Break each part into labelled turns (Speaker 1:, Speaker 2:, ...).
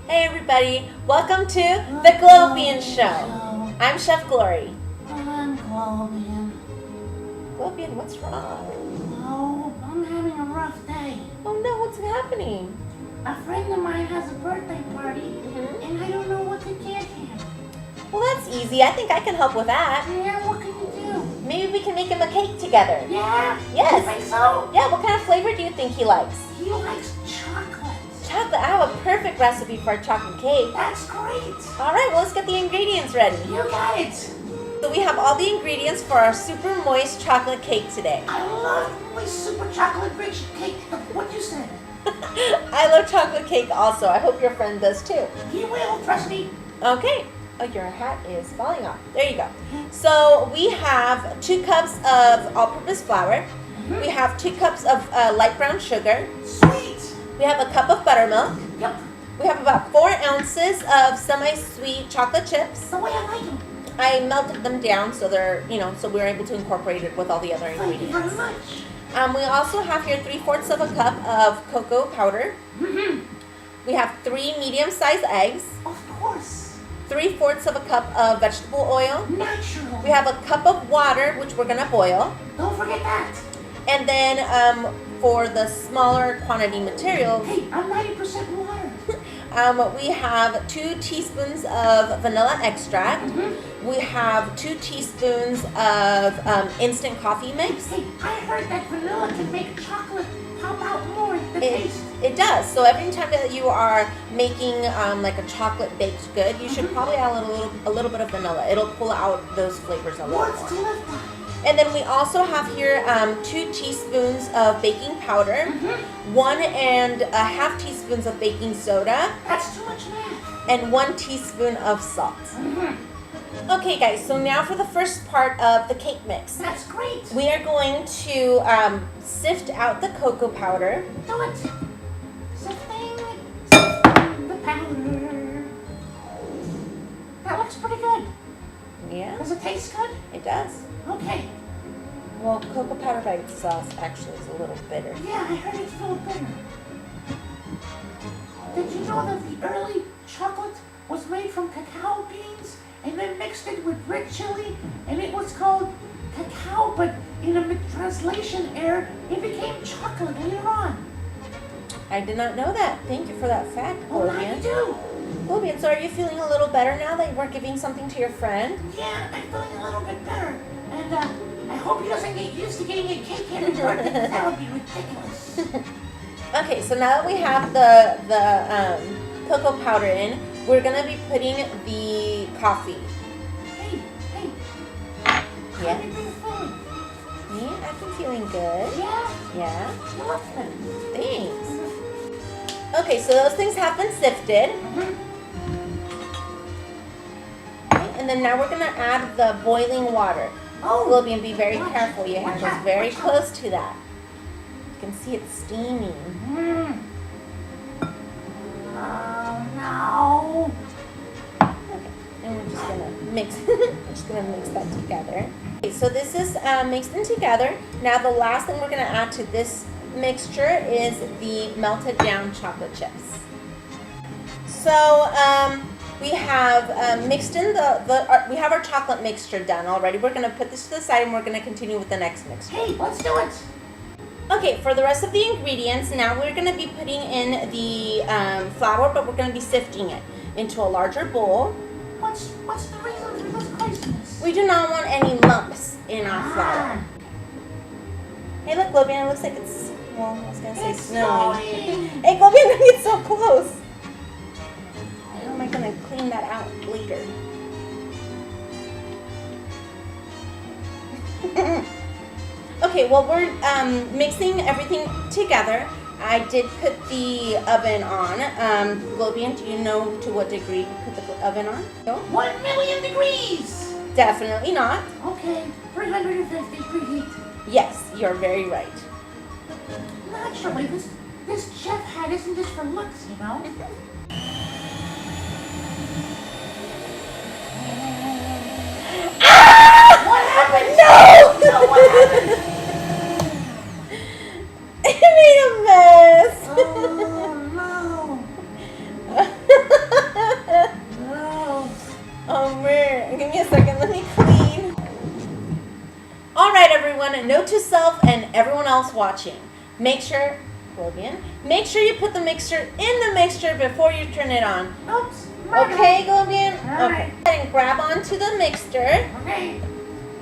Speaker 1: Hey everybody, welcome to the Globian Show. I'm Chef Glory.
Speaker 2: I'm Globian.
Speaker 1: Globian, what's wrong?
Speaker 2: Oh, I'm having a rough day.
Speaker 1: Oh no, what's happening?
Speaker 2: A friend of mine has a birthday party, and I don't know what to get him.
Speaker 1: Well, that's easy. I think I can help with that.
Speaker 2: Yeah, what can you do?
Speaker 1: Maybe we can make him a cake together.
Speaker 2: Yeah?
Speaker 1: Yes.
Speaker 2: You think so?
Speaker 1: Yeah, what kind of flavor do you think he likes?
Speaker 2: He likes chocolate.
Speaker 1: Chocolate. I have a perfect recipe for a chocolate cake.
Speaker 2: That's great.
Speaker 1: All right, well, let's get the ingredients ready.
Speaker 2: You got it.
Speaker 1: So we have all the ingredients for our super moist chocolate cake today.
Speaker 2: I love my super chocolate rich cake. What you said?
Speaker 1: I love chocolate cake also. I hope your friend does too.
Speaker 2: He will, trust me.
Speaker 1: Okay. Oh, your hat is falling off. There you go. So we have 2 cups of all-purpose flour. We have 2 cups of light brown sugar.
Speaker 2: Sweet.
Speaker 1: We have a cup of buttermilk.
Speaker 2: Yep.
Speaker 1: We have about 4 ounces of semi-sweet chocolate chips.
Speaker 2: The way I like them.
Speaker 1: I melted them down so they're, so we're able to incorporate it with all the other
Speaker 2: Thank you
Speaker 1: ingredients.
Speaker 2: very much.
Speaker 1: We also have here 3/4 of a cup of cocoa powder. We have 3 medium-sized eggs.
Speaker 2: Of course.
Speaker 1: 3/4 of a cup of vegetable oil.
Speaker 2: Natural.
Speaker 1: We have a cup of water, which we're gonna boil.
Speaker 2: Don't forget that.
Speaker 1: And then for the smaller quantity material,
Speaker 2: Hey, I'm 90% water.
Speaker 1: we have 2 teaspoons of vanilla extract. We have 2 teaspoons of instant coffee mix.
Speaker 2: Hey, I heard that vanilla can make chocolate pop out more in the taste.
Speaker 1: It does. So every time that you are making like a chocolate baked good, you should probably add a little bit of vanilla. It'll pull out those flavors a little
Speaker 2: What's to
Speaker 1: more.
Speaker 2: live by?
Speaker 1: And then we also have here 2 teaspoons of baking powder, 1.5 teaspoons of baking soda,
Speaker 2: That's too much math.
Speaker 1: and 1 teaspoon of salt. Okay guys, so now for the first part of the cake mix.
Speaker 2: That's great.
Speaker 1: We are going to sift out the cocoa powder.
Speaker 2: Do it. Sifting the powder. That looks pretty good.
Speaker 1: Yeah,
Speaker 2: Does it taste good?
Speaker 1: it does.
Speaker 2: Okay.
Speaker 1: Well, cocoa powder by itself actually is a little bitter.
Speaker 2: Yeah, I heard it's a little bitter. Did you know that the early chocolate was made from cacao beans and then mixed it with red chili, and it was called cacao, but in a translation error, it became chocolate later on.
Speaker 1: I did not know that. Thank you for that fact,
Speaker 2: Oh, now you
Speaker 1: Globian.
Speaker 2: do.
Speaker 1: Globian, so are you feeling a little better now that we're giving something to your friend?
Speaker 2: Yeah, I'm feeling a little bit better. And I hope he doesn't get used to getting a cake every birthday, because that would be ridiculous.
Speaker 1: Okay, so now that we have the cocoa powder in, we're gonna be putting the coffee.
Speaker 2: Hey.
Speaker 1: Yeah.
Speaker 2: How have you been feeling?
Speaker 1: Me, I've been feeling good.
Speaker 2: Yeah?
Speaker 1: Yeah,
Speaker 2: You look good.
Speaker 1: thanks. Okay, so those things have been sifted. Okay, and then now we're gonna add the boiling water.
Speaker 2: Oh,
Speaker 1: Globian, be very
Speaker 2: Watch
Speaker 1: careful.
Speaker 2: it.
Speaker 1: Your hand
Speaker 2: Watch
Speaker 1: is
Speaker 2: out,
Speaker 1: very
Speaker 2: watch out.
Speaker 1: close to that. You can see it's steaming.
Speaker 2: Oh, no.
Speaker 1: Okay, and we're just gonna mix. We're just gonna mix that together. Okay, so this is mixed in together. Now the last thing we're gonna add to this mixture is the melted down chocolate chips. So we have mixed in we have our chocolate mixture done already. We're gonna put this to the side and we're gonna continue with the next mixture.
Speaker 2: Hey, let's do it.
Speaker 1: Okay, for the rest of the ingredients, now we're going to be putting in the flour, but we're going to be sifting it into a larger bowl.
Speaker 2: What's the reason for this craziness?
Speaker 1: We do not want any lumps in our flour. Hey, look, Globian, it looks like it's, well, I was going to say
Speaker 2: It's
Speaker 1: snowing.
Speaker 2: snowing.
Speaker 1: Hey, Globian, don't get so close. How am I going to clean that out later? Okay, well, we're mixing everything together. I did put the oven on. Globian, do you know to what degree you put the oven on? No?
Speaker 2: 1 million degrees.
Speaker 1: Definitely not.
Speaker 2: Okay, 350 preheat.
Speaker 1: Yes, you're very right.
Speaker 2: Naturally, this chef hat isn't just for looks, you know? What happened? No, what happened?
Speaker 1: It made a mess.
Speaker 2: Oh, no.
Speaker 1: everyone else watching, make sure, Globian, make sure you put the mixture in the mixture before you turn it on.
Speaker 2: Oops.
Speaker 1: Okay, Globian?
Speaker 2: All
Speaker 1: Okay.
Speaker 2: right.
Speaker 1: And grab onto the mixture.
Speaker 2: Okay.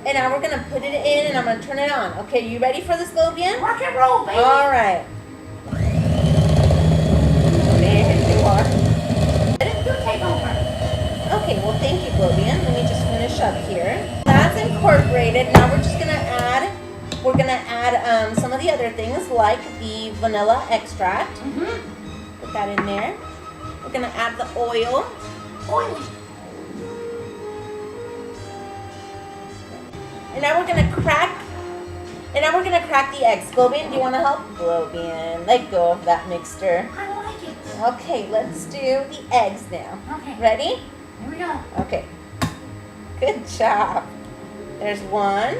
Speaker 1: And now we're gonna put it in and I'm gonna turn it on. Okay, you ready for this, Globian?
Speaker 2: Rock and roll, baby.
Speaker 1: All right. There you are.
Speaker 2: You take over.
Speaker 1: Okay, well thank you, Globian. Let me just finish up here. That's incorporated. Now we're just gonna add, some of the other things like the vanilla extract. Put that in there. We're gonna add the oil.
Speaker 2: Oily.
Speaker 1: And now we're gonna crack the eggs. Globian, do you wanna help? Globian, let go of that mixture.
Speaker 2: I like it.
Speaker 1: Okay, let's do the eggs now.
Speaker 2: Okay.
Speaker 1: Ready?
Speaker 2: Here we go.
Speaker 1: Okay. Good job. There's one.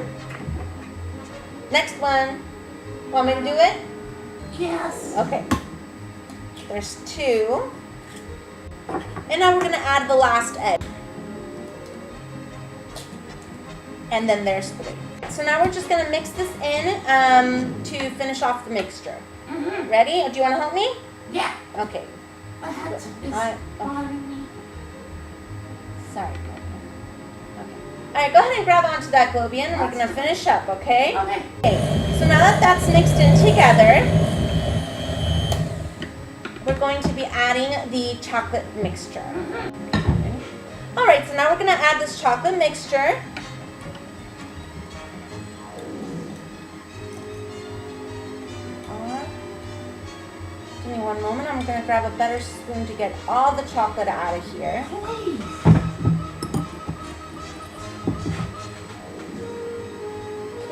Speaker 1: Next one. Want me to do it?
Speaker 2: Yes.
Speaker 1: Okay. There's two. And now we're gonna add the last egg. And then there's three. So now we're just gonna mix this in to finish off the mixture. Ready? Do you wanna help me?
Speaker 2: Yeah.
Speaker 1: Okay.
Speaker 2: My hat is bothering me.
Speaker 1: Sorry. Okay. Alright, go ahead and grab onto that, Globian, and we're gonna finish up, okay?
Speaker 2: Okay.
Speaker 1: Okay. So now that that's mixed in together, we're going to be adding the chocolate mixture. Alright, so now we're gonna add this chocolate mixture. Give me one moment. I'm going to grab a better spoon to get all the chocolate out of here.
Speaker 2: Please.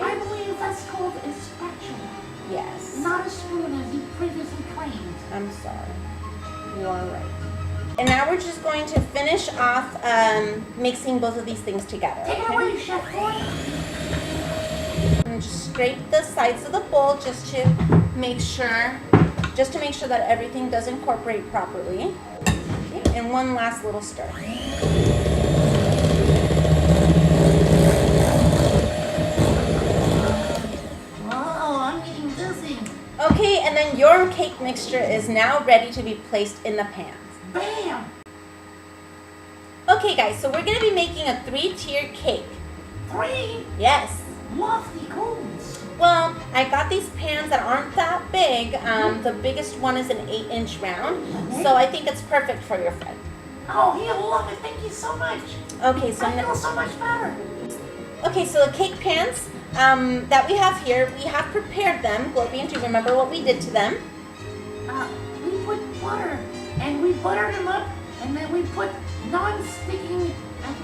Speaker 2: I believe that's called a spatula.
Speaker 1: Yes.
Speaker 2: Not a spoon as you previously claimed.
Speaker 1: I'm sorry. You are right. And now we're just going to finish off mixing both of these things together.
Speaker 2: Take it away, Chef Boy.
Speaker 1: And just scrape the sides of the bowl just to make sure that everything does incorporate properly. Okay, and one last little stir.
Speaker 2: Oh, I'm getting dizzy.
Speaker 1: Okay, and then your cake mixture is now ready to be placed in the pans.
Speaker 2: Bam!
Speaker 1: Okay guys, so we're going to be making a 3-tier cake.
Speaker 2: 3
Speaker 1: Yes.
Speaker 2: lofty goals.
Speaker 1: Well, I got these pans that aren't that big. The biggest one is an 8-inch round. So I think it's perfect for your friend.
Speaker 2: Oh, he'll love it. Thank you so much.
Speaker 1: Okay, so
Speaker 2: I feel so much better.
Speaker 1: okay, so the cake pans that we have here, we have prepared them. Globian, do you remember what we did to them?
Speaker 2: We put butter, and we buttered them up, and then we put non-sticking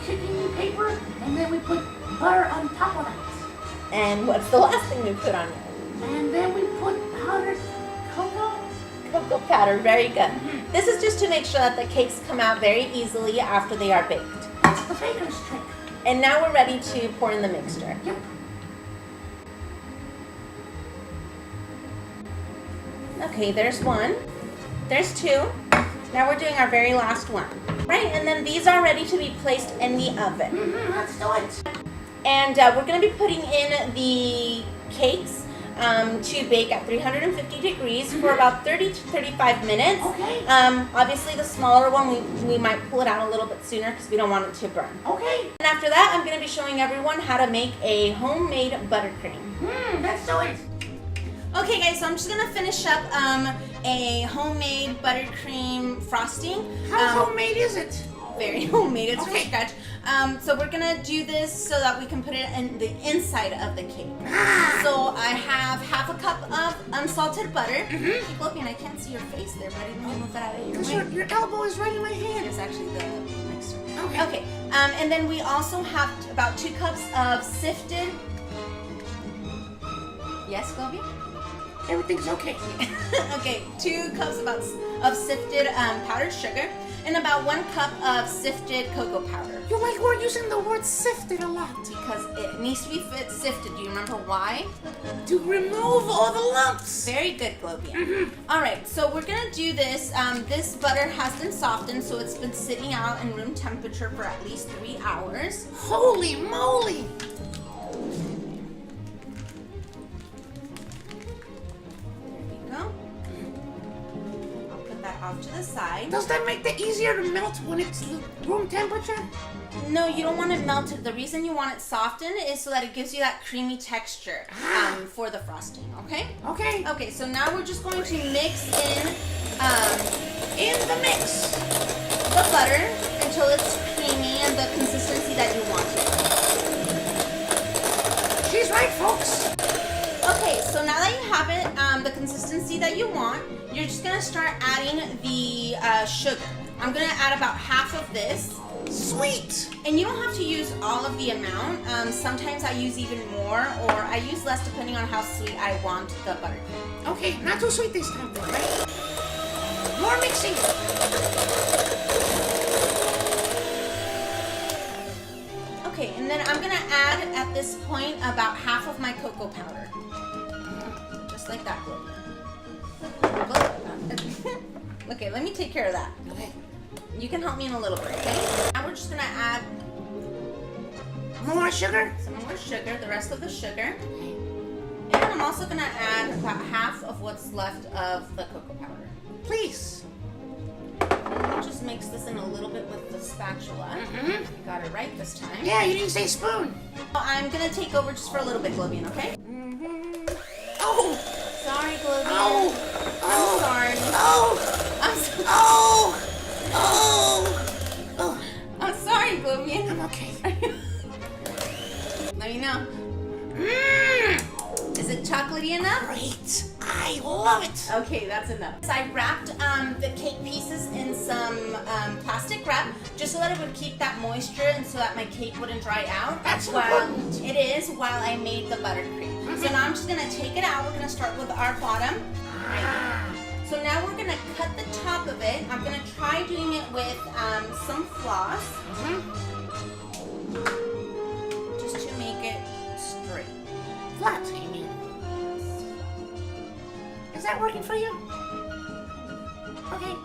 Speaker 2: cooking paper, and then we put butter on top of that.
Speaker 1: And what's the last thing we put on it?
Speaker 2: And then we put powdered cocoa.
Speaker 1: Cocoa powder, very good. This is just to make sure that the cakes come out very easily after they are baked.
Speaker 2: That's the baker's trick.
Speaker 1: And now we're ready to pour in the mixture.
Speaker 2: Yep.
Speaker 1: Okay, there's one. There's two. Now we're doing our very last one. Right, and then these are ready to be placed in the oven.
Speaker 2: Let's do it.
Speaker 1: And we're going to be putting in the cakes to bake at 350 degrees for about 30 to 35 minutes.
Speaker 2: Okay.
Speaker 1: Obviously, the smaller one, we might pull it out a little bit sooner because we don't want it to burn.
Speaker 2: Okay.
Speaker 1: And after that, I'm going to be showing everyone how to make a homemade buttercream.
Speaker 2: Let's do it.
Speaker 1: Okay, guys, so I'm just going to finish up a homemade buttercream frosting.
Speaker 2: How homemade is it?
Speaker 1: Very homemade, it's from
Speaker 2: Okay.
Speaker 1: scratch. So we're gonna do this so that we can put it in the inside of the cake. So I have half a cup of unsalted butter. Globian, I can't see your face there, buddy. Let me move that out of your way.
Speaker 2: Your elbow is right in my hand.
Speaker 1: It's actually the mixer.
Speaker 2: Okay.
Speaker 1: Okay, and then we also have about 2 cups of sifted. Yes, Globian?
Speaker 2: Everything's okay.
Speaker 1: Okay, 2 cups of sifted powdered sugar and about 1 cup of sifted cocoa powder.
Speaker 2: You like we're using the word sifted a lot.
Speaker 1: Because it needs to be sifted. Do you remember why?
Speaker 2: To remove all the lumps.
Speaker 1: Very good, Globian. Alright, so we're going to do this. This butter has been softened, so it's been sitting out in room temperature for at least 3 hours.
Speaker 2: Holy moly.
Speaker 1: off to the side.
Speaker 2: Does that make it easier to melt when it's room temperature?
Speaker 1: No, you don't want it melted. The reason you want it softened is so that it gives you that creamy texture for the frosting, okay?
Speaker 2: Okay.
Speaker 1: Okay, so now we're just going to mix in
Speaker 2: the mix
Speaker 1: the butter until it's creamy and the consistency that you want it.
Speaker 2: She's right, folks.
Speaker 1: Okay, so now that you have it, the consistency that you want, you're just gonna start adding the sugar. I'm gonna add about half of this.
Speaker 2: Sweet.
Speaker 1: And you don't have to use all of the amount. Sometimes I use even more, or I use less depending on how sweet I want the buttercream.
Speaker 2: Okay, not too sweet this time, then, right? More mixing.
Speaker 1: Okay, and then I'm gonna add at this point about half of my cocoa powder. Just like that, Globian. Okay, let me take care of that.
Speaker 2: Okay.
Speaker 1: You can help me in a little bit, okay? Now we're just gonna add
Speaker 2: more sugar.
Speaker 1: some more sugar, the rest of the sugar. And I'm also gonna add about half of what's left of the cocoa powder.
Speaker 2: Please.
Speaker 1: And we'll just mix this in a little bit with the spatula.
Speaker 2: Mm-hmm.
Speaker 1: Got it right this time.
Speaker 2: Yeah, you didn't say spoon.
Speaker 1: I'm gonna take over just for a little bit, Globian, okay?
Speaker 2: Mm-hmm. Oh!
Speaker 1: Sorry, Globian.
Speaker 2: Oh!
Speaker 1: I'm sorry.
Speaker 2: Oh!
Speaker 1: I'm so
Speaker 2: Oh! Oh! Oh!
Speaker 1: I'm sorry, Globian.
Speaker 2: I'm okay.
Speaker 1: Let me know.
Speaker 2: Mmm!
Speaker 1: Is it chocolatey enough?
Speaker 2: Great! I love it!
Speaker 1: Okay, that's enough. So I wrapped the cake pieces in some plastic wrap just so that it would keep that moisture and so that my cake wouldn't dry out.
Speaker 2: That's
Speaker 1: while
Speaker 2: important.
Speaker 1: it is while I made the buttercream. So now I'm just gonna take it out. We're gonna start with our bottom. So now we're gonna cut the top of it. I'm gonna try doing it with some floss, just to make it straight.
Speaker 2: Flat, you mean? Is that working for you? Okay.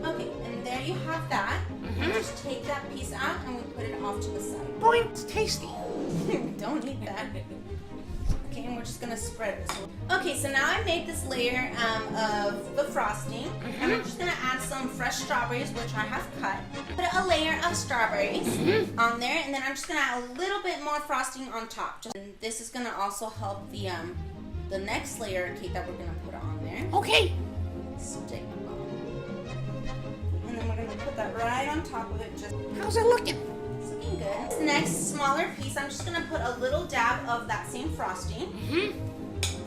Speaker 1: Okay, and there you have that. Just take that piece out and we put it off to the side.
Speaker 2: Point tasty.
Speaker 1: Don't eat that. Okay, and we're just gonna spread this. Okay, so now I made this layer of the frosting, and I'm just gonna add some fresh strawberries, which I have cut. Put a layer of strawberries on there, and then I'm just gonna add a little bit more frosting on top. And this is gonna also help the next layer of cake that we're gonna put on there.
Speaker 2: Okay.
Speaker 1: Stick. And then we're gonna put that right on top of it. Just
Speaker 2: How's it looking?
Speaker 1: it's looking good. This next smaller piece, I'm just gonna put a little dab of that same frosting,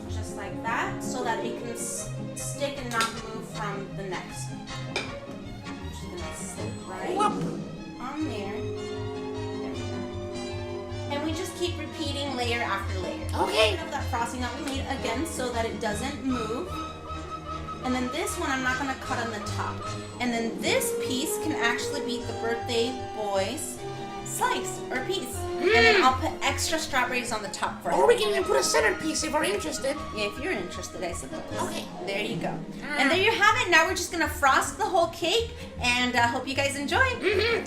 Speaker 1: just like that, so that it can stick and not move from the next. I'm just gonna stick right on there. There we go. And we just keep repeating layer after layer.
Speaker 2: Okay.
Speaker 1: Of that frosting that we made again, so that it doesn't move. And then this one I'm not gonna cut on the top. And then this piece can actually be the birthday boy's slice or piece. And then I'll put extra strawberries on the top for
Speaker 2: Or
Speaker 1: it.
Speaker 2: we can even put a centerpiece if we're interested.
Speaker 1: Yeah, if you're interested, I suppose.
Speaker 2: Okay.
Speaker 1: There you go. And there you have it. Now we're just gonna frost the whole cake, and hope you guys enjoy. Okay,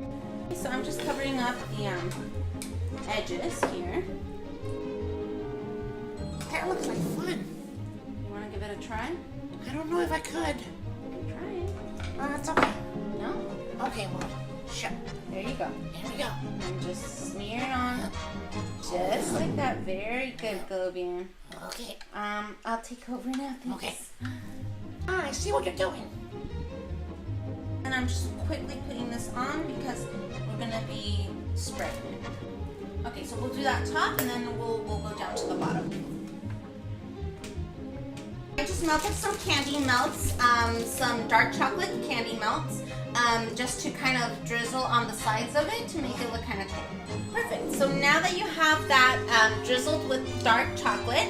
Speaker 1: so I'm just covering up the edges here.
Speaker 2: That looks like fun.
Speaker 1: You wanna give it a try?
Speaker 2: I don't know if I could.
Speaker 1: Try it.
Speaker 2: That's okay.
Speaker 1: No?
Speaker 2: Okay, well, sure.
Speaker 1: There you go.
Speaker 2: Here we go.
Speaker 1: And just smear it on, just like that. Very good, Globian.
Speaker 2: Okay.
Speaker 1: I'll take over now. Thanks.
Speaker 2: Okay. Ah, I see what you're doing.
Speaker 1: And I'm just quickly putting this on because we're gonna be spreading it. Okay, so we'll do that top, and then we'll go down to the bottom. I just melted some candy melts, some dark chocolate candy melts, just to kind of drizzle on the sides of it to make it look kind of cool. Perfect. So now that you have that drizzled with dark chocolate,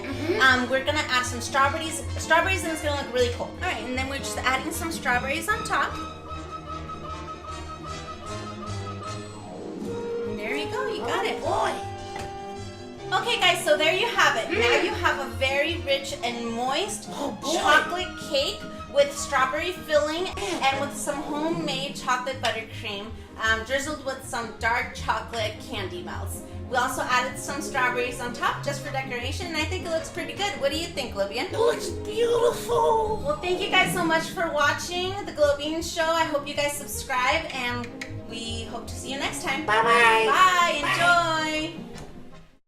Speaker 1: we're gonna add some strawberries, and it's gonna look really cool. All right, and then we're just adding some strawberries on top. And there you go. You got it.
Speaker 2: Boy.
Speaker 1: Okay, guys, so there you have it. Now you have a very rich and moist chocolate cake with strawberry filling and with some homemade chocolate buttercream, drizzled with some dark chocolate candy melts. We also added some strawberries on top just for decoration, and I think it looks pretty good. What do you think, Globian?
Speaker 2: It looks beautiful.
Speaker 1: Well, thank you guys so much for watching the Globian Show. I hope you guys subscribe, and we hope to see you next time.
Speaker 2: Bye-bye.
Speaker 1: Bye. Enjoy.